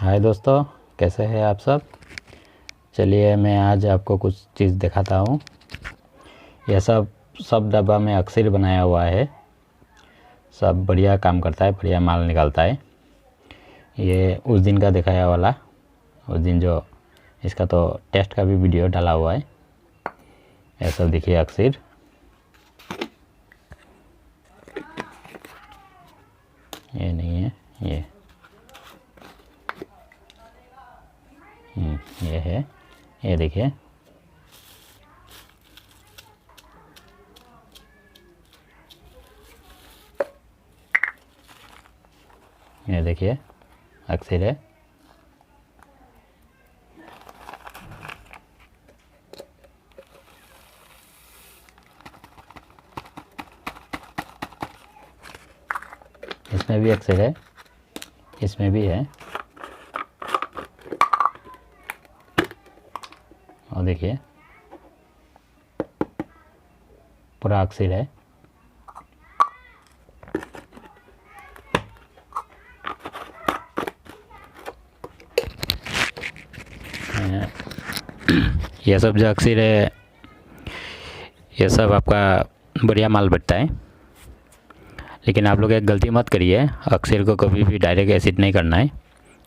हाय दोस्तों, कैसे हैं आप सब। चलिए मैं आज आपको कुछ चीज़ दिखाता हूँ। यह सब डब्बा में अक्सर बनाया हुआ है। सब बढ़िया काम करता है, बढ़िया माल निकालता है। ये उस दिन का दिखाया वाला, उस दिन जो इसका तो टेस्ट का भी वीडियो डाला हुआ है। यह सब देखिए अक्सर। ये नहीं है, ये है, ये देखिए। ये देखिए अक्सर है। इसमें भी अक्सर है, इसमें भी है। और देखिए पूरा अक्सर है। यह सब जो अक्सर है, यह सब आपका बढ़िया माल बैठता है। लेकिन आप लोग एक गलती मत करिए, अक्सर को कभी भी डायरेक्ट एसिड नहीं करना है।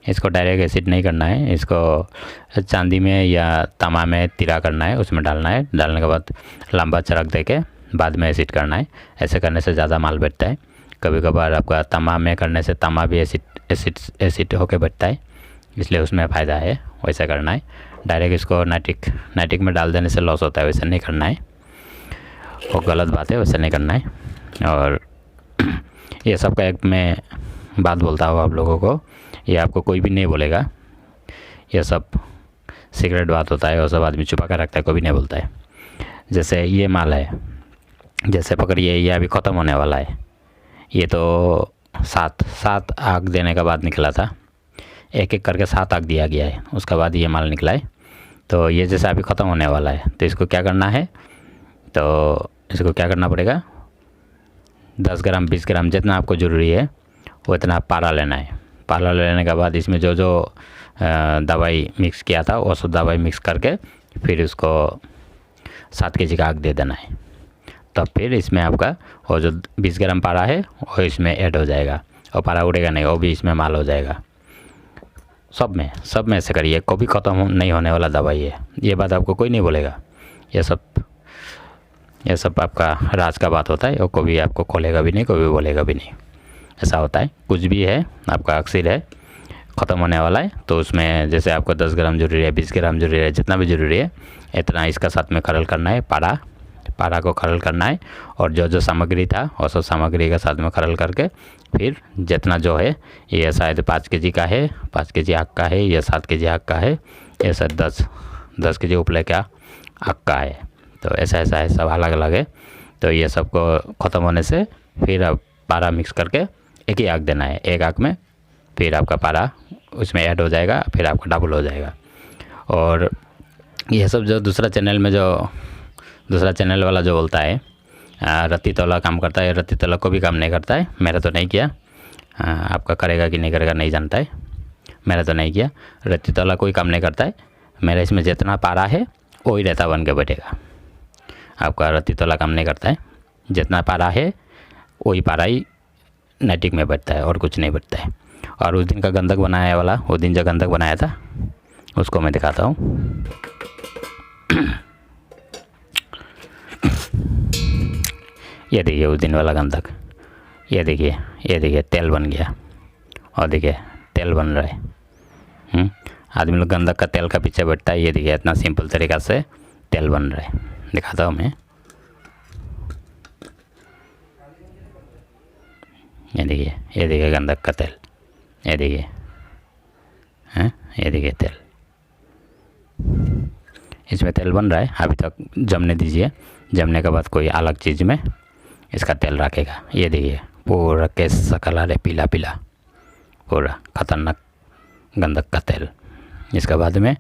इसको डायरेक्ट एसिड नहीं करना है, इसको चांदी में या तांबा में तिरा करना है, उसमें डालना है। डालने के बाद लंबा चरक दे के बाद में एसिड करना है। ऐसे करने से ज़्यादा माल बैठता है। कभी कभार आपका तांबा में करने से तांबा भी एसिड होके बैठता है, इसलिए उसमें फ़ायदा है। वैसा करना है। डायरेक्ट इसको नाइटिक में डाल देने से लॉस होता है, वैसा नहीं करना है। वो गलत बात है, वैसा नहीं करना है। और ये सब का एक मैं बात बोलता हूँ आप लोगों को, ये आपको कोई भी नहीं बोलेगा। ये सब सीक्रेट बात होता है, और सब आदमी छुपा कर रखता है, कोई भी नहीं बोलता है। जैसे ये माल है, जैसे पकड़िए, ये अभी ख़त्म होने वाला है। ये तो सात आग देने के बाद निकला था। एक एक करके 7 आग दिया गया है, उसके बाद ये माल निकला है। तो ये जैसे अभी ख़त्म होने वाला है, तो इसको क्या करना है, तो इसको क्या करना पड़ेगा, 10 ग्राम 20 ग्राम जितना आपको ज़रूरी है वो इतना पारा लेना है। पारा लेने के बाद इसमें जो दवाई मिक्स किया था वो सब दवाई मिक्स करके फिर उसको 7 kg का आग दे देना है। तब फिर इसमें आपका वो जो 20 ग्राम पारा है वो इसमें ऐड हो जाएगा, और पारा उड़ेगा नहीं, वो भी इसमें माल हो जाएगा। सब में ऐसे करिए, कभी ख़त्म नहीं होने वाला दवाई है। ये बात आपको कोई नहीं बोलेगा। ये सब आपका राज का बात होता है, और कोई आपको खोलेगा भी नहीं, कोई भी बोलेगा भी नहीं। ऐसा होता है। कुछ भी है आपका अक्सर है, ख़त्म होने वाला है, तो उसमें जैसे आपको 10 ग्राम जरूरी है, 20 ग्राम जरूरी है, जितना भी ज़रूरी है इतना इसका साथ में खरल करना है। पारा को खरल करना है, और जो सामग्री था वो सब सामग्री का साथ में खरल करके फिर जितना जो है, ये शायद 5 kg का है, 5 kg आग का है, या 7 kg आग का है, ये सब 10 kg उपले का आग का है। तो ऐसा है, सब अलग अलग है। तो ये सबको ख़त्म होने से फिर अब पारा मिक्स करके एक ही आग देना है। एक आग में फिर आपका पारा उसमें ऐड हो जाएगा, फिर आपका डबल हो जाएगा। और यह सब जो दूसरा चैनल वाला जो बोलता है रत्ती तोला काम करता है, रत्ती तोला को भी काम नहीं करता है। मेरा तो नहीं किया, आपका करेगा कि नहीं करेगा नहीं जानता है। मेरा तो नहीं किया। रत्ती तोला कोई काम नहीं करता है। मेरा इसमें जितना पारा है वही रहता बन के बैठेगा। आपका रत्ती तोला काम नहीं करता है। जितना पारा है वही पारा ही नाइटिक में बैठता है, और कुछ नहीं बैठता है। और उस दिन का गंधक बनाया वाला, उस दिन जो गंधक बनाया था उसको मैं दिखाता हूँ। ये देखिए उस दिन वाला गंधक। ये देखिए तेल बन गया, और देखिए तेल बन रहा है। आदमी लोग गंधक का तेल का पीछे बैठता है। ये देखिए इतना सिंपल तरीक़ा से तेल बन रहा है। दिखाता हूँ मैं। ये देखिए गंधक का तेल। ये देखिए, ये देखिए तेल, इसमें तेल बन रहा है। अभी तक जमने दीजिए, जमने के बाद कोई अलग चीज़ में इसका तेल रखेगा। ये देखिए पूरा केस कलर है, पीला पीला, पूरा खतरनाक गंधक का तेल। इसके बाद में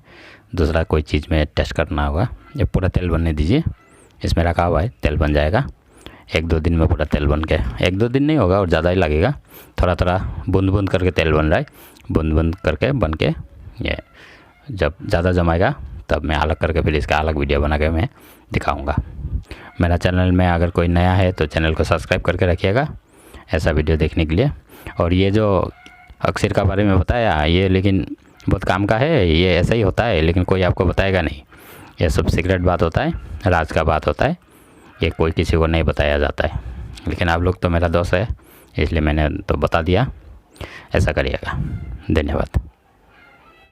दूसरा कोई चीज़ में टेस्ट करना होगा। ये पूरा तेल बनने दीजिए, इसमें रखा हुआ है, तेल बन जाएगा। 1-2 दिन में पूरा तेल बन के, 1-2 दिन नहीं होगा और ज़्यादा ही लगेगा। थोड़ा थोड़ा बूंद बूंद करके तेल बन रहा है। बूंद बूंद करके बन के ये जब ज़्यादा जमाएगा तब मैं अलग करके फिर इसका अलग वीडियो बना के मैं दिखाऊंगा। मेरा चैनल में अगर कोई नया है तो चैनल को सब्सक्राइब करके रखिएगा ऐसा वीडियो देखने के लिए। और ये जो अक्सर का बारे में बताया ये लेकिन बहुत काम का है, ये ऐसा ही होता है लेकिन कोई आपको बताएगा नहीं। ये सब सीक्रेट बात होता है, राज का बात होता है, ये कोई किसी को नहीं बताया जाता है। लेकिन आप लोग तो मेरा दोस्त है इसलिए मैंने तो बता दिया, ऐसा करिएगा। धन्यवाद।